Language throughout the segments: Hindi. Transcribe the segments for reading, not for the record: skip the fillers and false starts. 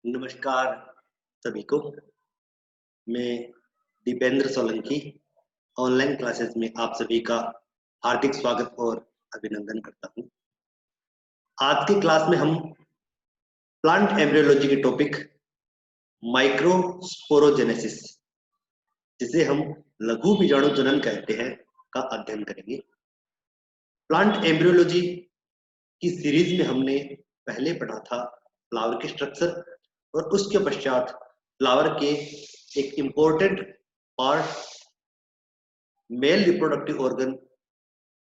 नमस्कार सभी को। मैं दीपेंद्र सोलंकी ऑनलाइन क्लासेस में आप सभी का हार्दिक स्वागत और अभिनंदन करता हूं। आज की क्लास में हम प्लांट एम्ब्रियोलॉजी के टॉपिक माइक्रोस्पोरोजेनेसिस, जिसे हम लघु बीजाणु जनन कहते हैं, का अध्ययन करेंगे। प्लांट एम्ब्रियोलॉजी की सीरीज में हमने पहले पढ़ा था फ्लावर के स्ट्रक्चर, और उसके पश्चात फ्लावर के एक important part male reproductive organ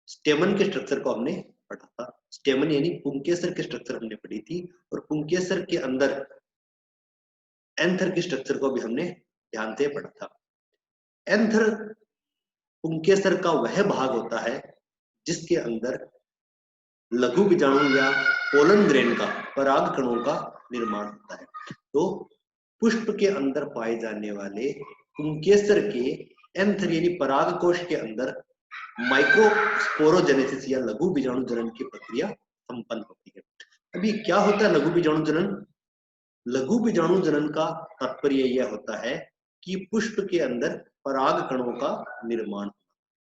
स्टेमन के स्ट्रक्चर को हमने पढ़ा था। स्टेमन यानी पुंकेसर के स्ट्रक्चर हमने पढ़ी थी, और पुंकेसर के अंदर एंथर के स्ट्रक्चर को भी हमने ध्यान से पढ़ा था। एंथर पुंकेसर का वह भाग होता है जिसके अंदर लघु बीजाणु या पोलन ग्रेन का, पराग कणों का निर्माण होता है। तो पुष्प के अंदर पाए जाने वाले पुंकेसर के एंथर यानी पराग कोश के अंदर माइक्रोस्पोरोजेनेसिस या लघु बीजाणु जनन की प्रक्रिया संपन्न होती है। अभी क्या होता है लघु बीजाणु जनन? लघु बीजाणु जनन का तात्पर्य यह होता है कि पुष्प के अंदर पराग कणों का निर्माण।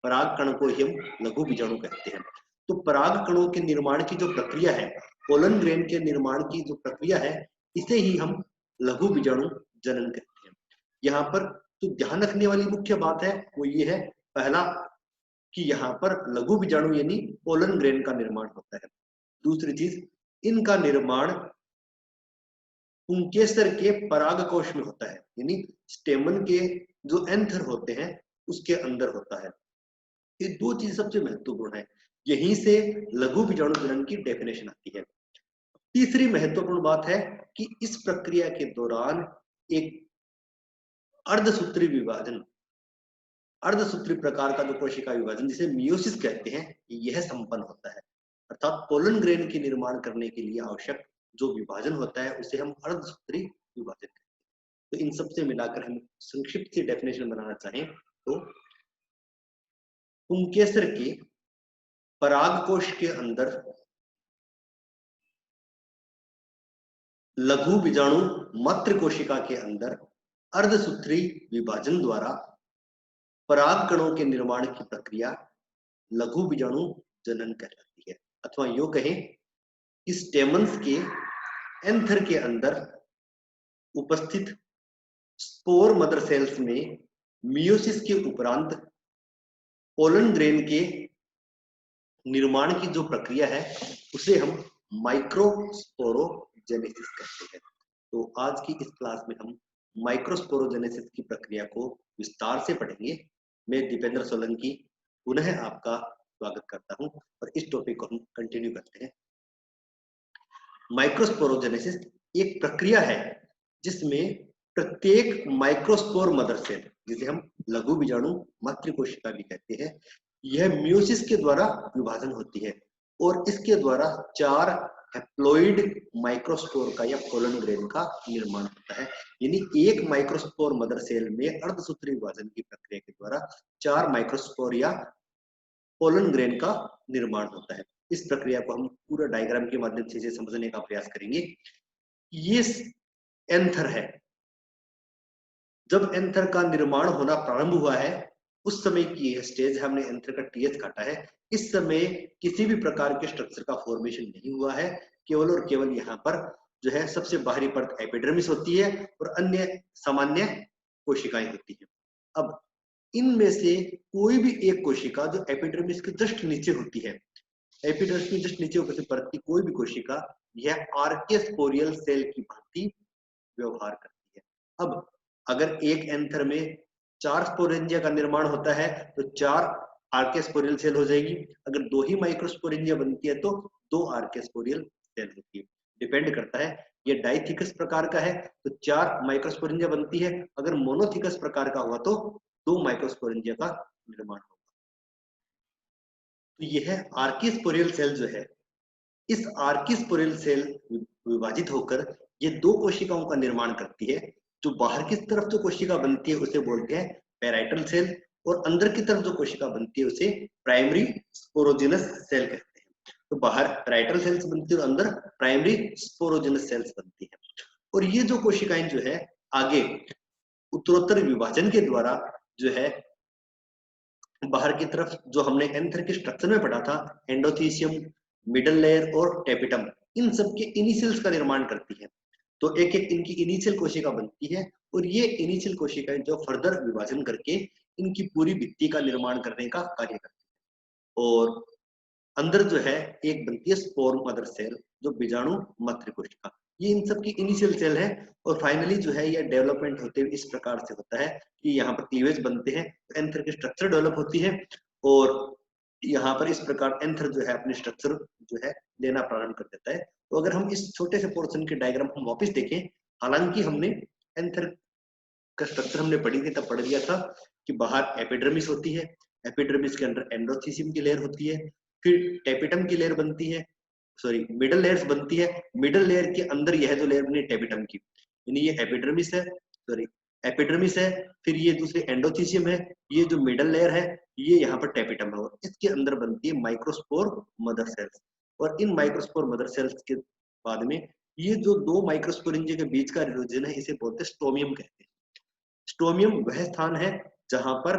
पराग कण को ही हम लघु बीजाणु कहते हैं। तो पराग कणों के निर्माण की जो प्रक्रिया है, पोलन ग्रेन के निर्माण की जो प्रक्रिया है, इसे ही हम लघु बीजाणु जनन कहते हैं। यहाँ पर तो ध्यान रखने वाली मुख्य बात है वो ये है, पहला कि यहाँ पर लघु बीजाणु यानी पोलन ग्रेन का निर्माण होता है। दूसरी चीज, इनका निर्माण पुंकेसर के पराग कोश में होता है, यानी स्टेमन के जो एंथर होते हैं उसके अंदर होता है। ये दो चीज सबसे महत्वपूर्ण है, यहीं से लघु बीजाणु जनन की डेफिनेशन आती है। तीसरी महत्वपूर्ण बात है कि इस प्रक्रिया के दौरान एक अर्धसूत्री विभाजन, अर्धसूत्री प्रकार का जो कोशिका विभाजन जिसे मियोसिस कहते हैं, यह संपन्न होता है। अर्थात पोलन ग्रेन के निर्माण करने के लिए आवश्यक जो विभाजन होता है उसे हम अर्धसूत्री विभाजन कहते हैं। तो इन सबसे मिलाकर हम संक्षिप्त सी डेफिनेशन बनाना चाहें तो पुंकेसर के पराग कोश के अंदर लघु बीजाणु मातृ कोशिका के अंदर अर्धसूत्री विभाजन द्वारा पराग कणों के निर्माण की प्रक्रिया लघु बीजाणु जनन कहलाती है। अथवा यूं कहें कि स्टेमन्स के एंथर के अंदर उपस्थित स्पोर मदर सेल्स में मियोसिस के उपरांत पोलन ग्रेन के निर्माण की जो प्रक्रिया है उसे हम माइक्रोस्पोरोजेनेसिस कहते हैं। तो आज की इस क्लास में हम माइक्रोस्पोरोजेनेसिस की प्रक्रिया को विस्तार से पढ़ेंगे। मैं दीपेंद्र सोलंकी पुनः आपका स्वागत करता हूं और इस टॉपिक को हम कंटिन्यू करते हैं। माइक्रोस्पोरोजेनेसिस एक प्रक्रिया है जिसमें प्रत्येक माइक्रोस्पोर मदर सेल, जिसे हम लघु बीजाणु मातृ कोशिका भी कहते हैं, यह मियोसिस के द्वारा विभाजन होती है और इसके द्वारा 4 हैप्लॉइड माइक्रोस्पोर का या पोलन ग्रेन का निर्माण होता है। यानी एक माइक्रोस्पोर मदर सेल में अर्धसूत्री विभाजन की प्रक्रिया के द्वारा 4 माइक्रोस्पोर या पोलन ग्रेन का निर्माण होता है। इस प्रक्रिया को हम पूरा डायग्राम के माध्यम से समझने का प्रयास करेंगे। ये एंथर है। जब एंथर का निर्माण होना प्रारंभ हुआ है उस समय की यह स्टेज है, हमने एंथर का टीएच काटा है। इस समय किसी भी प्रकार के स्ट्रक्चर का फॉर्मेशन नहीं हुआ है, केवल और केवल यहाँ पर जो है सबसे बाहरी परत एपिडर्मिस होती है और अन्य सामान्य कोशिकाएं होती है। अब इनमें से कोई भी एक कोशिका जो एपिडर्मिस के जस्ट नीचे होती है, एपिडर्मिस के जस्ट नीचे उपस्थित परत की कोई भी कोशिका, यह आर्केस्पोरियल सेल की भांति व्यवहार करती है। अब अगर एक एंथर में 4 स्पोरेंजिया का निर्माण होता है तो 4 आर्केस्पोरियल सेल हो जाएगी। अगर 2 ही माइक्रोस्पोरेंजिया बनती है तो 2 आर्केस्पोरियल सेल होती है। डिपेंड करता है, ये डाइथिकस प्रकार का है तो 4 माइक्रोस्पोरेंजिया बनती है, अगर मोनोथिकस प्रकार का हुआ तो 2 माइक्रोस्पोरेंजिया का निर्माण होगा। तो यह आर्किस्पोरियल सेल जो है, इस आर्किस्पोरियल सेल विभाजित होकर ये 2 कोशिकाओं का निर्माण करती है। जो बाहर की तरफ जो कोशिका बनती है उसे बोलते हैं पैराइटल सेल, और अंदर की तरफ जो कोशिका बनती है उसे प्राइमरी स्पोरोजेनस सेल कहते हैं। तो बाहर पैराइटल सेल्स बनती है और अंदर प्राइमरी स्पोरोजेनस सेल्स बनती है। और ये जो कोशिकाएं जो है आगे उत्तरोत्तर विभाजन के द्वारा जो है बाहर की तरफ, जो हमने एंथर के स्ट्रक्चर में पढ़ा था, एंडोथीसियम, मिडल लेयर और टेपिटम, इन सब के इनिशियल्स का निर्माण करती है। तो एक एक इनकी इनिशियल कोशिका बनती है और ये इनिशियल कोशिकाएं जो फर्दर विभाजन करके इनकी पूरी भित्ति का निर्माण करने का कार्य करती है। और अंदर जो है एक बनती है स्पोर मदर सेल, जो बीजाणु मातृ कोशिका, ये इन सब की इनिशियल सेल है। और फाइनली जो है ये डेवलपमेंट होते हुए इस प्रकार से होता है कि यहाँ पर क्लीवेज बनते हैं, एंथर की स्ट्रक्चर डेवलप होती है और यहाँ पर इस प्रकार एंथर जो है अपने स्ट्रक्चर जो है लेना प्रारंभ कर देता है। तो अगर हम इस छोटे से पोर्शन के डायग्राम हम वापस देखें, हालांकि हमने एंथर का स्ट्रक्चर हमने पढ़ी थी, तब पढ़ लिया था कि बाहर एपिडर्मिस होती है, एपिडर्मिस के अंदर एंडोथीसियम की लेयर होती है, फिर टेपिटम की लेयर बनती है, सॉरी मिडल लेयर्स बनती है। मिडल लेयर के अंदर यह जो लेयर बनी टेपिटम की, यानी ये एपिडर्मिस है, सॉरी एपिडर्मिस है, फिर ये दूसरी एंडोथीसियम है, ये जो मिडल लेयर है ये यहाँ पर टेपिटम है, और इसके अंदर बनती है माइक्रोस्पोर मदर सेल्स। और इन माइक्रोस्पोर मदर सेल्स के बाद में ये जो दो माइक्रोस्पोरेंजिया के बीच का रीजन है, इसे बोलते हैं स्टोमियम कहते हैं। स्टोमियम वह स्थान है जहां पर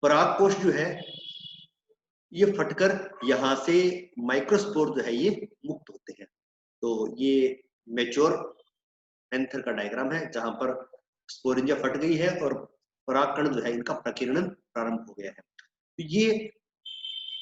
परागकोश जो है ये फटकर यहाँ से माइक्रोस्पोर जो है ये मुक्त होते हैं। तो ये मेच्योर एंथर का डायग्राम है जहां पर स्पोरेंजिया फट गई है और परागकण जो है इनका प्रकीर्णन प्रारंभ हो गया है। तो ये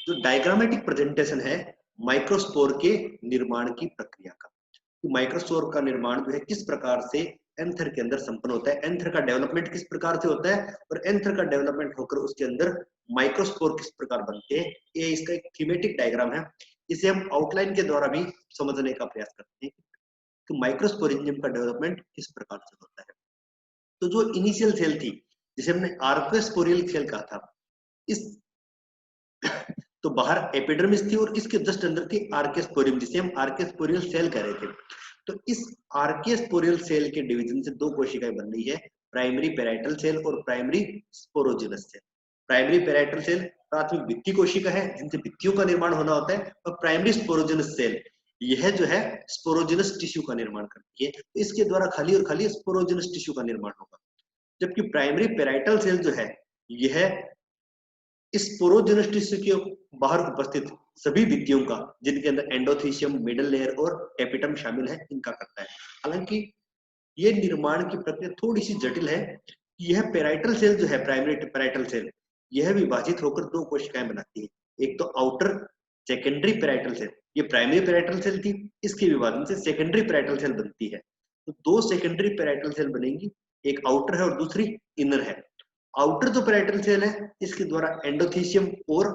जो डायग्रामेटिक प्रेजेंटेशन है माइक्रोस्पोर के निर्माण की प्रक्रिया का, तो माइक्रोस्पोर का निर्माण जो है किस प्रकार से एंथर के अंदर संपन्न होता है, एंथर का डेवलपमेंट किस प्रकार से होता है और एंथर का डेवलपमेंट होकर उसके अंदर माइक्रोस्पोर किस प्रकार बनते हैं, ये इसका एक थीमेटिक डायग्राम है। इसे हम आउटलाइन के द्वारा भी समझने का प्रयास करते हैं कि माइक्रोस्पोरेंजियम का डेवलपमेंट किस प्रकार से होता है। तो जो इनिशियल सेल थी जिसे हमने आर्कोस्पोरियल सेल कहा था, इस तो बाहर एपिडर्मिस थी और इसके जस्ट अंदर थी आर्केस्पोरियम, जिसे हम आर्केस्पोरियल सेल कह रहे थे। तो इस आर्केस्पोरियल सेल के डिवीजन से दो कोशिकाएं बन रही है, प्राइमरी पेराइटल सेल और primary sporogenous cell. Primary parietal cell प्राथमिक भित्ति कोशिका है जिनसे भित्तियों का निर्माण होना होता है, और प्राइमरी स्पोरोजिनस सेल यह जो है स्पोरोजिनस टिश्यू का निर्माण करती है। तो इसके द्वारा खाली और खाली स्पोरोजिनस टिश्यू का निर्माण होगा। जबकि प्राइमरी पेराइटल सेल जो है यह इस स्पोरोजिनस टिश्यू के बाहर उपस्थित सभी भित्तियों का, जिनके अंदर एंडोथीसियम, मिडल लेयर और टेपिटम शामिल है, इनका करता है। हालांकि ये निर्माण की प्रक्रिया थोड़ी सी जटिल है। यह पेराइटल सेल जो है, प्राइमरी पेराइटल सेल, यह विभाजित होकर दो कोशिकाएं बनाती है। एक तो आउटर सेकेंडरी पेराइटल सेल, ये प्राइमरी पेराइटल सेल थी, इसके विभाजन से सेकेंडरी पेराइटल सेल बनती है। तो दो सेकेंडरी पेराइटल सेल बनेंगी, एक आउटर है और दूसरी इनर है। आउटर जो पेराइटल सेल है इसके द्वारा एंडोथीसियम और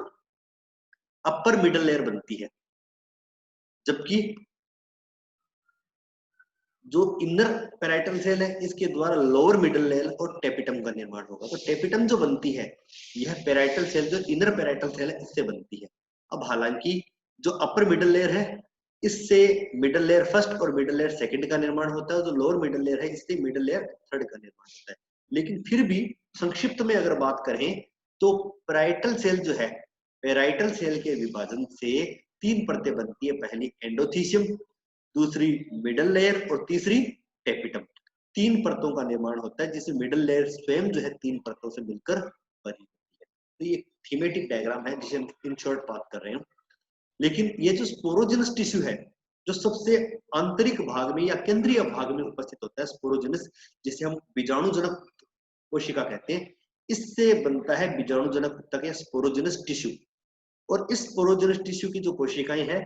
अपर मिडल लेयर बनती है, जबकि जो इनर पेराइटल सेल है इसके द्वारा लोअर मिडल लेयर और टेपिटम का निर्माण होगा। तो टेपिटम जो बनती है यह पेराइटल सेल, जो इनर पेराइटल सेल है, इससे बनती है। अब हालांकि जो अपर मिडल लेयर है इससे मिडल लेयर फर्स्ट और मिडल लेयर सेकंड का निर्माण होता है, जो लोअर मिडल लेयर है इससे मिडल लेयर थर्ड का निर्माण होता है। लेकिन फिर भी संक्षिप्त में अगर बात करें तो पेराइटल सेल जो है, पेराइटल सेल के विभाजन से तीन परतें बनती है। पहली एंडोथीसियम, दूसरी मिडल लेयर और तीसरी टेपिटम। तीन परतों का निर्माण होता है, जिसे मिडल लेयर स्वयं जो है तीन परतों से मिलकर बनी होती है। तो ये थीमेटिक डायग्राम है जिसे हम इन शॉर्ट बात कर रहे हैं। लेकिन ये जो स्पोरोजिनस टिश्यू है, जो सबसे आंतरिक भाग में या केंद्रीय भाग में उपस्थित होता है, स्पोरोजिनस, जिसे हम बीजाणुजनक कोशिका कहते हैं, इससे बनता है बीजाणुजनक ऊतक या स्पोरोजिनस टिश्यू। और इस स्पोरोजिनस टिश्यू की जो कोशिकाएं हैं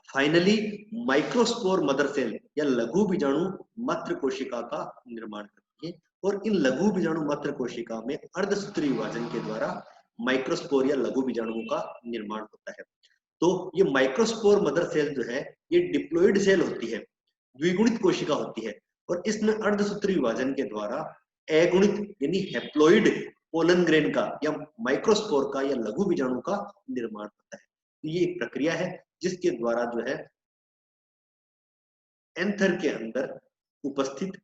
फाइनली माइक्रोस्पोर मदर सेल या लघु बीजाणु मात्र कोशिका का निर्माण करती है। और इन लघु बीजाणु मात्र कोशिका में अर्धसूत्री विभाजन के द्वारा माइक्रोस्पोर या लघु बीजाणुओं का निर्माण होता है। तो ये माइक्रोस्पोर मदर सेल जो है ये डिप्लॉइड सेल होती है, द्विगुणित कोशिका होती है, और इसमें अर्धसूत्री विभाजन के द्वारा अगुणित यानी हैप्लॉइड पोलन ग्रेन का या माइक्रोस्पोर का या लघु बीजाणु का निर्माण होता है। ये एक प्रक्रिया है जिसके द्वारा जो है एंथर के अंदर उपस्थित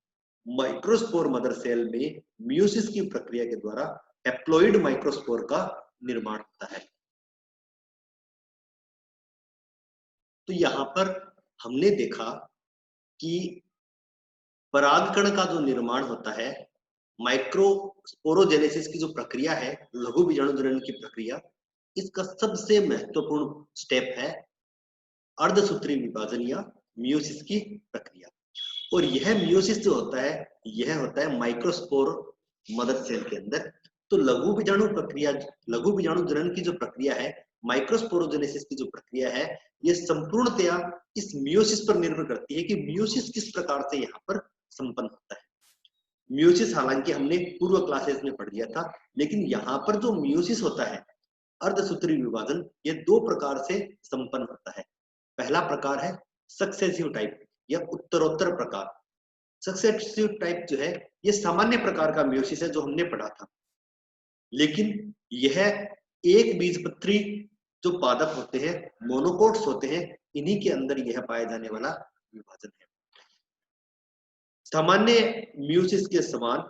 माइक्रोस्पोर मदर सेल में मियोसिस की प्रक्रिया के द्वारा हैप्लॉइड माइक्रोस्पोर का निर्माण होता है। तो यहाँ पर हमने देखा कि परागकण का जो निर्माण होता है, माइक्रोस्पोरोजेनेसिस की जो प्रक्रिया है, लघु बीजाणु जनन की प्रक्रिया, इसका सबसे महत्वपूर्ण स्टेप है अर्धसूत्री विभाजन या मियोसिस की प्रक्रिया। और यह मियोसिस जो होता है, यह होता है माइक्रोस्पोर मदर सेल के अंदर। तो लघु बीजाणु प्रक्रिया, लघु बीजाणु जनन की जो प्रक्रिया है, माइक्रोस्पोरोजेनेसिस की जो प्रक्रिया है, ये संपूर्णतया इस मियोसिस पर निर्भर करती है कि मियोसिस किस प्रकार से यहाँ पर संपन्न होता है। मियोसिस हालांकि हमने पूर्व क्लासेस में पढ़ लिया था, लेकिन यहाँ पर जो मियोसिस होता है, अर्धसूत्री विभाजन, ये दो प्रकार से संपन्न होता है। पहला प्रकार है सक्सेसिव टाइप या उत्तरोत्तर प्रकार। सक्सेसिव टाइप जो है, ये सामान्य प्रकार का मियोसिस है जो हमने पढ़ा था, लेकिन यह एक बीजपत्री जो पादप होते हैं, मोनोकोट्स होते हैं, इन्हीं के अंदर यह पाया जाने वाला विभाजन है। सामान्य मियोसिस के समान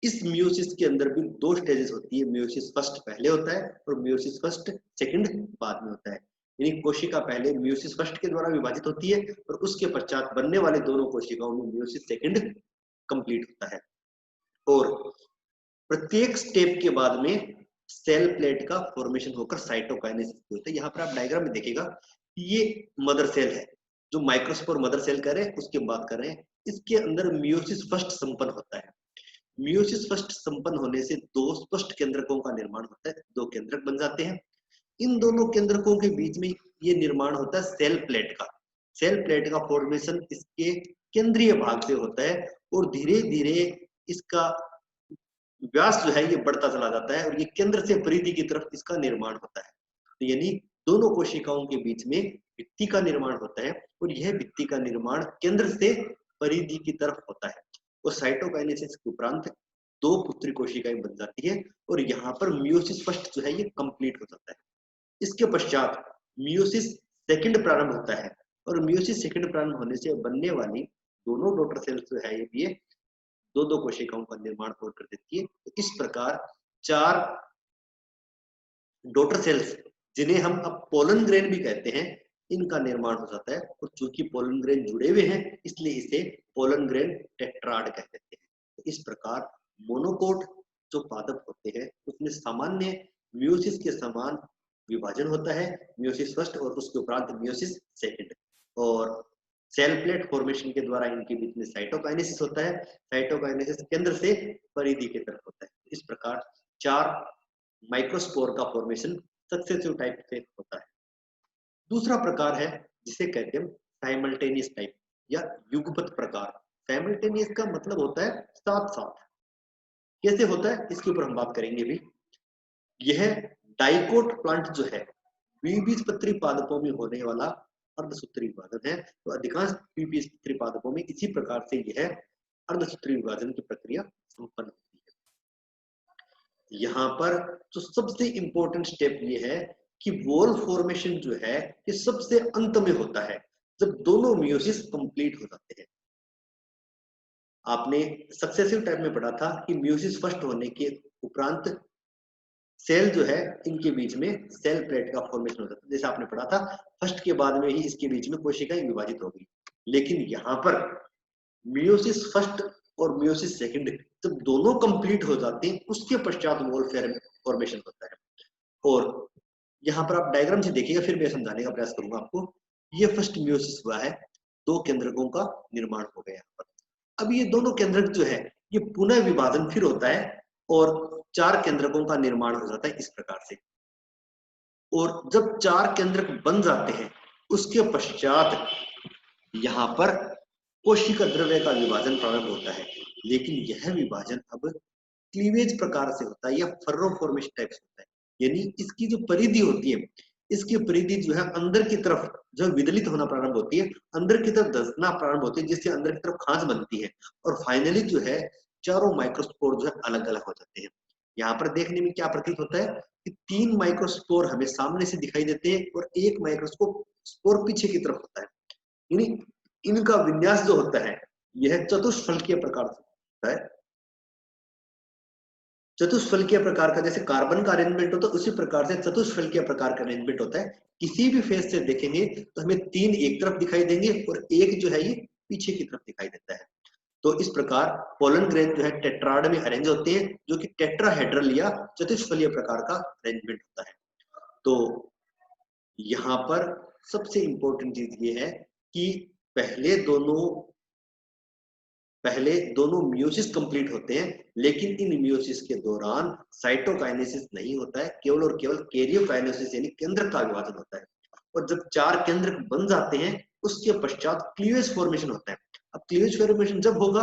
इस मियोसिस के अंदर भी दो स्टेजेस होती है। मियोसिस फर्स्ट पहले होता है और मियोसिस फर्स्ट सेकंड बाद में होता है। यानी कोशिका पहले मियोसिस फर्स्ट के द्वारा विभाजित होती है और उसके पश्चात बनने वाले दोनों कोशिकाओं में मियोसिस सेकंड कंप्लीट होता है। और प्रत्येक स्टेप के बाद में सेल प्लेट का फॉर्मेशन होकर साइटोकाइनेसिस होता है। यहाँ पर आप डायग्राम में देखिएगा, ये मदर सेल है, जो माइक्रोस्पोर मदर सेल कर रहे हैं उसकी बात कर रहे हैं। इसके अंदर मियोसिस फर्स्ट संपन्न होता है। मियोसिस फर्स्ट संपन्न होने से दो स्पष्ट केंद्रकों का निर्माण होता है, दो केंद्रक बन जाते हैं। इन दोनों केंद्रकों के बीच में ये निर्माण होता है सेल प्लेट का। सेल प्लेट का फॉर्मेशन इसके केंद्रीय भाग से होता है और धीरे धीरे इसका व्यास जो है ये बढ़ता चला जाता है और ये केंद्र से परिधि की तरफ इसका निर्माण होता है। तो यानी दोनों कोशिकाओं के बीच में भित्ति का निर्माण होता है और यह भित्ति का निर्माण केंद्र से परिधि की तरफ होता है। और साइटोकाइनेसिस के उपरांत दो पुत्री कोशिकाएं बन जाती है और यहाँ पर मियोसिस फर्स्ट जो है ये कंप्लीट हो जाता है। इसके पश्चात मियोसिस सेकंड प्रारंभ होता है और मियोसिस सेकंड प्रारंभ होने से बनने वाली दोनों डॉटर सेल्स जो है ये दो दो कोशिकाओं का निर्माण और कर देती है। तो इस प्रकार चार डॉटर सेल्स, जिन्हें हम अब पोलन ग्रेन भी कहते हैं, इनका निर्माण हो जाता है। और चूंकि पोलन ग्रेन जुड़े हुए हैं, इसलिए इसे पोलन ग्रेन टेट्राड कह देते हैं। तो इस प्रकार मोनोकोट जो पादप होते हैं उसमें सामान्य मियोसिस के समान विभाजन होता है, मियोसिस फर्स्ट और उसके उपरांत मियोसिस सेकंड। और सेल प्लेट फॉर्मेशन के द्वारा इनके बीच में साइटोकाइनेसिस होता है। साइटोकाइनेसिस केंद्र से परिधि की तरफ होता है। इस प्रकार चार माइक्रोस्पोर का फॉर्मेशन सक्सेसिव टाइप से होता है। दूसरा प्रकार है जिसे कहते हैं साइमल्टेनियस टाइप या युगपत प्रकार। साइमल्टेनियस का मतलब होता है साथ साथ। कैसे होता है इसके ऊपर हम बात करेंगे भी। यह डाइकोट प्लांट जो है, द्विबीजपत्री पादपों में होने वाला अर्धसूत्री विभाजन है। तो अधिकांश द्विबीजपत्री पादपों में इसी प्रकार से यह अर्धसूत्री विभाजन की प्रक्रिया संपन्न होती है। यहाँ पर जो सबसे इंपॉर्टेंट स्टेप ये है कि वॉल फॉर्मेशन जो है ये सबसे अंत में होता है, जब दोनों मियोसिस कंप्लीट हो जाते हैं। आपने सक्सेसिव टाइप में पढ़ा था कि मियोसिस फर्स्ट होने के उपरांत सेल जो है इनके बीच में सेल प्लेट का फॉर्मेशन होता है। जैसे आपने पढ़ा था, फर्स्ट के बाद में ही इसके बीच में कोशिकाएं विभाजित हो गई। लेकिन यहाँ पर मियोसिस फर्स्ट और मियोसिस सेकंड जब दोनों कंप्लीट हो जाते हैं, उसके पश्चात वॉल फॉर्मेशन होता है। और यहाँ पर आप डायग्राम से देखिएगा, फिर मैं समझाने का प्रयास करूंगा आपको। ये फर्स्ट मियोसिस हुआ है, दो केंद्रकों का निर्माण हो गया यहाँ पर। अब ये दोनों केंद्रक जो है ये पुनः विभाजन फिर होता है और चार केंद्रकों का निर्माण हो जाता है इस प्रकार से। और जब चार केंद्रक बन जाते हैं, उसके पश्चात यहाँ पर कोशिका द्रव्य का विभाजन प्रारंभ होता है। लेकिन यह विभाजन अब क्लीवेज प्रकार से होता है या फर्रो फॉर्मेशन टाइप से होता है। यानी इसकी जो परिधि होती है, इसकी परिधि जो है अंदर की तरफ जो विदलित होना प्रारंभ होती है, अंदर की तरफ धंसना प्रारंभ होती है, जिससे अंदर की तरफ खांच बनती है और फाइनली जो है चारों माइक्रोस्पोर जो है अलग अलग हो जाते हैं। यहाँ पर देखने में क्या प्रतीत होता है कि तीन माइक्रोस्पोर हमें सामने से दिखाई देते हैं और एक माइक्रोस्कोप स्पोर पीछे की तरफ होता है। यानी इनका विन्यास जो होता है यह चतुष्फलकीय प्रकार से होता है। चतुष्फलकीय प्रकार का, जैसे कार्बन का अरेंजमेंट होता है उसी प्रकार से चतुष्फलकीय प्रकार का अरेंजमेंट होता है। किसी भी फेस से देखेंगे तो हमें 3 एक तरफ दिखाई देंगे और एक जो है ये पीछे की तरफ दिखाई देता है। तो इस प्रकार पोलन ग्रेन जो है टेट्राड में अरेंज होते हैं, जो कि टेट्राहेड्रल या चतुष्फलीय प्रकार का अरेंजमेंट होता है। तो यहाँ पर सबसे इंपॉर्टेंट चीज ये है कि पहले दोनों मियोसिस कंप्लीट होते हैं, लेकिन इन मियोसिस के दौरान साइटोकाइनेसिस नहीं होता है, केवल और केवल कैरियोकाइनेसिस यानी केंद्रक का विभाजन होता है। और जब 4 केंद्रक बन जाते हैं उसके पश्चात क्लीवेज फॉर्मेशन होता है। अब क्लीवेज फॉर्मेशन जब होगा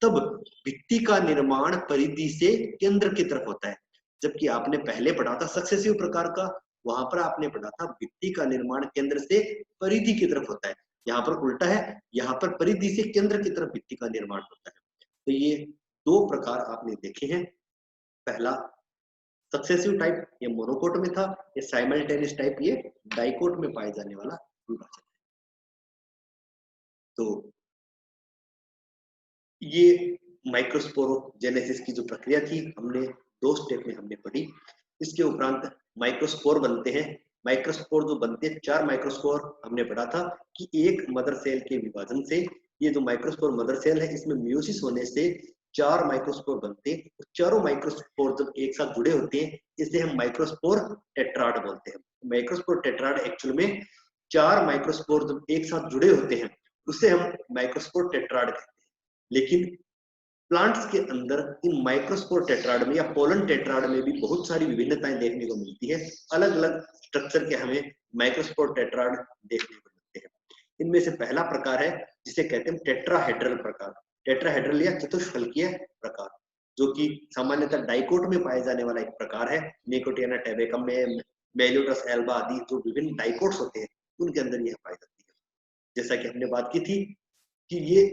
तब भित्ति का निर्माण परिधि से केंद्र की तरफ होता है। जबकि आपने पहले पढ़ा था सक्सेसिव प्रकार का, वहां पर आपने पढ़ा था भित्ति का निर्माण केंद्र से परिधि की तरफ होता है। यहाँ पर उल्टा है, यहाँ पर परिधि से केंद्र की तरफ भित्ति का निर्माण होता है। तो ये 2 प्रकार आपने देखे हैं। पहला सक्सेसिव टाइप ये मोनोकोट में था, ये साइमल्टेनियस टाइप ये डाइकोट में पाए जाने वाला विभाजन है। तो ये माइक्रोस्पोरोजेनेसिस की जो प्रक्रिया थी हमने 2 स्टेप में हमने पढ़ी। इसके उपरांत माइक्रोस्पोर बनते हैं। माइक्रोस्पोर जो बनते हैं 4 माइक्रोस्पोर हमने पढ़ा था कि एक मदर सेल के विभाजन से ये जो माइक्रोस्पोर मदर सेल है इसमें मियोसिस होने से 4 माइक्रोस्पोर बनते हैं। चारों माइक्रोस्पोर जब एक साथ जुड़े होते हैं इसे हम माइक्रोस्पोर टेट्राड बोलते हैं। माइक्रोस्पोर टेट्राड एक्चुअल में 4 माइक्रोस्पोर जब एक साथ जुड़े होते हैं उसे हम माइक्रोस्पोर टेट्राड कहते हैं। लेकिन प्लांट्स के अंदर इन माइक्रोस्पोर टेट्राड में या पोलन टेट्राड में भी बहुत सारी विभिन्नताएं देखने को मिलती है। अलग अलग स्ट्रक्चर के हमें माइक्रोस्पोर टेट्राड देखने को मिलते हैं। इनमें से पहला प्रकार है जिसे कहते हैं टेट्राहेड्रल प्रकार, टेट्राहेड्रल या चतुष्फलकीय प्रकार, जो कि सामान्यतः डाइकोट में पाए जाने वाला एक प्रकार है। निकोटियाना टेबेकम में, मेलियोटस एल्बा आदि जो विभिन्न डाइकोट्स होते हैं उनके अंदर यह पाई जाती है। जैसा कि हमने बात की थी कि ये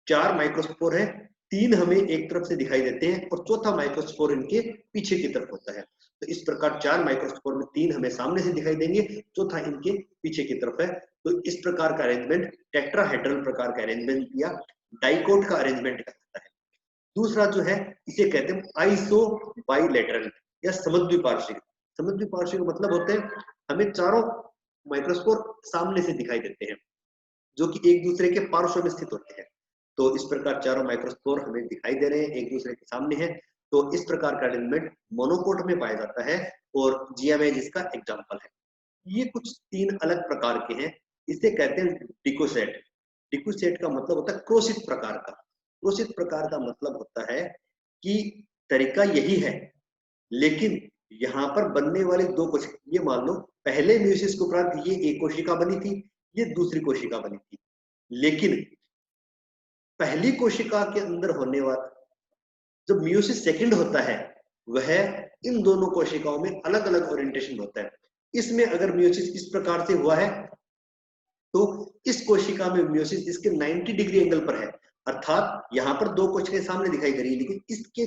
4 माइक्रोस्पोर है, 3 हमें एक तरफ से दिखाई देते हैं और चौथा माइक्रोस्पोर इनके पीछे की तरफ होता है। तो इस प्रकार 4 माइक्रोस्पोर में 3 हमें सामने से दिखाई देंगे, चौथा इनके पीछे की तरफ है। तो इस प्रकार का अरेंजमेंट टेट्राहेड्रल प्रकार का अरेंजमेंट या डाइकोट का अरेंजमेंट कहलाता है। दूसरा जो है इसे कहते हैं आइसो बाइलेटरल या समद्विपार्श्विक। समद्विपार्श्विक मतलब होते हैं हमें चारों माइक्रोस्पोर सामने से दिखाई देते हैं, जो कि एक दूसरे के पार्श्व में स्थित होते हैं। तो इस प्रकार चारों माइक्रोस्पोर हमें दिखाई दे रहे हैं, एक दूसरे के सामने है। तो इस प्रकार का अरेंजमेंट मोनोकोट में पाया जाता है और जियामेज इसका एग्जाम्पल है। ये कुछ 3 अलग प्रकार के हैं। इसे कहते हैं डिकोसेट। डिकोसेट का मतलब होता है क्रोशित प्रकार का। क्रोशित प्रकार का मतलब होता है कि तरीका यही है, लेकिन यहाँ पर बनने वाली 2 कोशिका, ये मान लो पहले म्यूसिस के उपरांत ये एक कोशिका बनी थी, ये दूसरी कोशिका बनी थी, लेकिन पहली कोशिका के अंदर होने वाला जब म्यूसिस सेकंड होता है वह इन दोनों कोशिकाओं में अलग अलग ओरिएंटेशन होता है। इसमें अगर म्यूसिस इस प्रकार से हुआ है तो इस कोशिका में म्यूसिस इसके 90 डिग्री एंगल पर है, अर्थात यहाँ पर 2 कोशिकाएं सामने दिखाई दे रही है, लेकिन इसके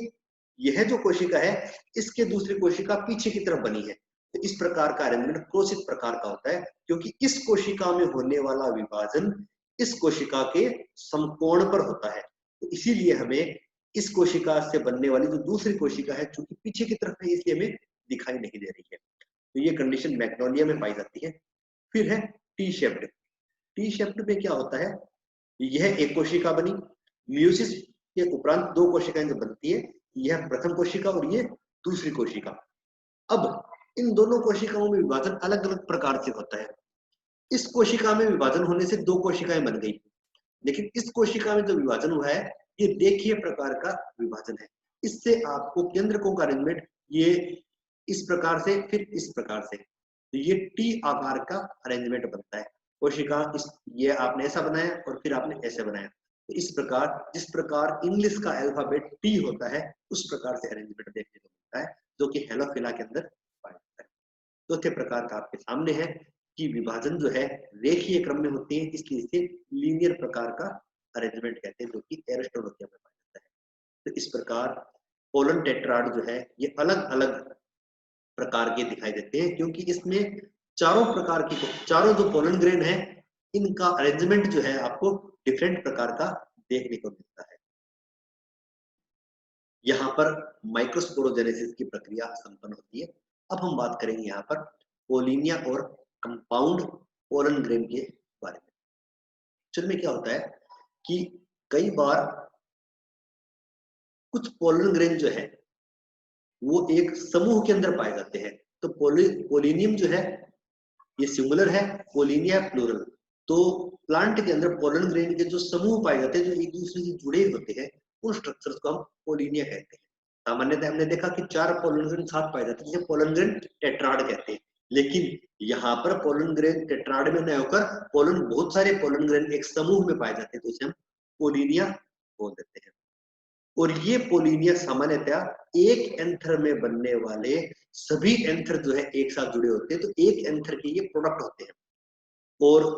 यह जो कोशिका है इसके दूसरी कोशिका पीछे की तरफ बनी है। तो इस प्रकार का अरेंजमेंट क्रोशित प्रकार का होता है, क्योंकि इस कोशिका में होने वाला विभाजन इस कोशिका के समकोण पर होता है। तो इसीलिए हमें इस कोशिका से बनने वाली जो दूसरी कोशिका है चूंकि पीछे की तरफ है इसलिए हमें दिखाई नहीं दे रही है। तो ये कंडीशन मैग्नोलिया में पाई जाती है। फिर है टी शेप्ड। टी शेप्ड में क्या होता है, यह एक कोशिका बनी, म्यूसिस के उपरांत 2 कोशिकाएं जब बनती है, यह प्रथम कोशिका और ये दूसरी कोशिका। अब इन दोनों कोशिकाओं में विभाजन अलग अलग प्रकार से होता है। इस कोशिका में विभाजन होने से 2 कोशिकाएं बन गई, लेकिन इस कोशिका में जो विभाजन हुआ है ये देखिए प्रकार का विभाजन है। इससे आपको केंद्रकों का अरेंजमेंट ये इस प्रकार से फिर इस प्रकार से, तो ये टी आकार का अरेंजमेंट बनता है। कोशिका इस ये आपने ऐसा बनाया और फिर आपने ऐसे बनाया। तो इस प्रकार जिस प्रकार इंग्लिश का अल्फाबेट टी होता है उस प्रकार से अरेंजमेंट देखने को मिलता है, जो कि हेलोफिला के अंदर पाया जाता है। चौथे प्रकार का आपके सामने है कि विभाजन जो है रेखीय क्रम में होती है, इसलिए इसे लीनियर प्रकार का अरेंजमेंट कहते हैं, जो कि एरिस्टोलोकिया में पाया जाता है। तो इस प्रकार पोलन टेट्राड जो है ये अलग अलग प्रकार के दिखाई देते हैं, क्योंकि इसमें चारों जो पोलन ग्रेन है इनका अरेंजमेंट जो है आपको डिफरेंट प्रकार का देखने को मिलता है। यहाँ पर माइक्रोस्पोरोजेनेसिस की प्रक्रिया संपन्न होती है। अब हम बात करेंगे यहाँ पर पोलिनिया और कंपाउंड पोलन ग्रेन के बारे में। एक्चुअल में क्या होता है कि कई बार कुछ पोलन ग्रेन जो है वो एक समूह के अंदर पाए जाते हैं। तो पोलिनियम जो है ये सिंगुलर है, पोलिनिया प्लूरल। तो प्लांट के अंदर पोलन ग्रेन के जो समूह पाए जाते हैं जो एक दूसरे से जुड़े होते हैं उन स्ट्रक्चर्स को हम पोलिनिया कहते हैं। सामान्यतः हमने देखा कि 4 पोलन ग्रेन साथ पाए जाते हैं जिसे पोलन ग्रेन टेट्राड कहते हैं। लेकिन यहाँ पर पोलन ग्रेन टेट्राड में न होकर पोलन बहुत सारे पोलन ग्रेन एक समूह में पाए जाते हैं तो उसे हम पोलिनिया बोल देते हैं। और ये पोलिनिया सामान्यतः एक एंथर में बनने वाले सभी एंथर जो है एक साथ जुड़े होते हैं, तो एक एंथर के ये प्रोडक्ट होते हैं। और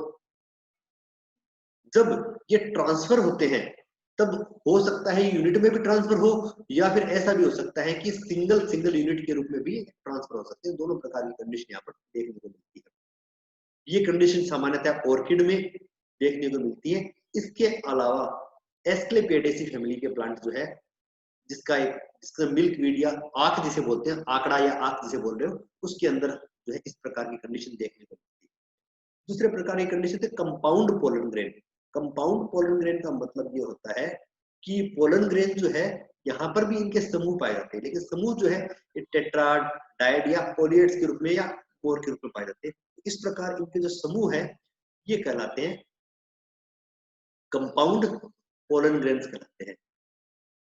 जब ये ट्रांसफर होते हैं तब हो सकता है यूनिट में भी ट्रांसफर हो या फिर ऐसा भी हो सकता है कि सिंगल सिंगल यूनिट के रूप में भी ट्रांसफर हो सकते हैं। दोनों प्रकार की कंडीशन यहाँ पर देखने को मिलती है। ये कंडीशन सामान्यतः ऑर्किड में देखने को मिलती है। इसके अलावा एस्क्लेपिएडेसी फैमिली के प्लांट जो है जिसका मिल्क वीड या आंख जिसे बोलते हैं, आंकड़ा या आंख जिसे बोल रहे हो, उसके अंदर जो है इस प्रकार की कंडीशन देखने को मिलती है। दूसरे प्रकार की कंडीशन है compound pollen grain. Compound pollen grain का मतलब ये होता है कि पोलन ग्रेन जो है यहाँ पर भी इनके समूह पाए जाते हैं, लेकिन समूह जो है टेट्राड, डायड या पोलिएट्स के रूप में या कोर के रूप में पाए जाते हैं। इस प्रकार इनके जो समूह है ये कहलाते हैं कंपाउंड पोलन ग्रेन्स कहलाते हैं।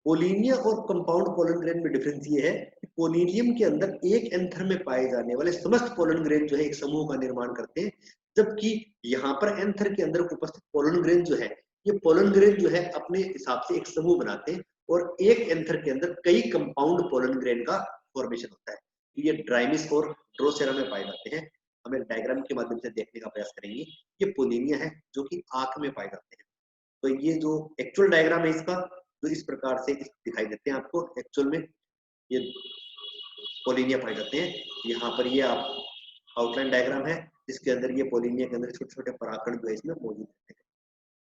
पोलिनिया और कंपाउंड पोलन ग्रेन में डिफरेंस ये है कि पोलिनियम के अंदर एक एंथर में पाए जाने वाले समस्त पोलन ग्रेन जो है एक समूह का निर्माण करते हैं, जबकि यहाँ पर एंथर के अंदर उपस्थित पोलन ग्रेन जो है ये पोलन ग्रेन जो है अपने हिसाब से एक समूह बनाते हैं और एक एंथर के अंदर कई कंपाउंड पोलन ग्रेन का फॉर्मेशन होता है। तो ये ड्राइमिस और ड्रोसेरा में पाए जाते हैं। हमें डायग्राम के माध्यम से देखने का प्रयास करेंगे। ये पोलिनिया है जो कि आंख में पाए जाते हैं। तो ये जो एक्चुअल डायग्राम है इसका तो इस प्रकार से दिखाई देते हैं आपको। एक्चुअल में ये पोलिनिया पाए जाते हैं। यहाँ पर ये आप आउटलाइन डायग्राम है जिसके अंदर ये पोलिनिया के अंदर छोटे छोटे परागकण जो है इसमें मौजूद होते हैं,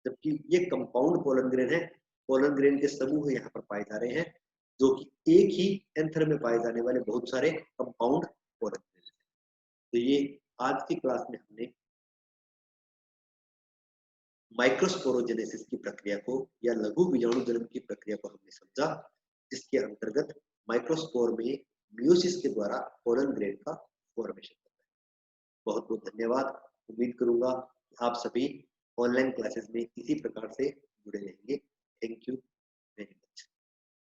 जबकि ये कंपाउंड पोलन ग्रेन है। पोलन ग्रेन के समूह यहाँ पर पाए जा रहे हैं जो कि एक ही एंथर में पाए जाने वाले बहुत सारे कंपाउंड पोलन ग्रेन। तो ये आज की क्लास में हमने माइक्रोस्पोरोजेनेसिस की प्रक्रिया को या लघु बीजाणु जन्म की प्रक्रिया को हमने समझा, जिसके अंतर्गत माइक्रोस्पोर में मियोसिस के द्वारा पोलन ग्रेन का फॉर्मेशन होता है। बहुत बहुत धन्यवाद। उम्मीद करूंगा आप सभी ऑनलाइन क्लासेस में इसी प्रकार से जुड़े रहेंगे। Thank you.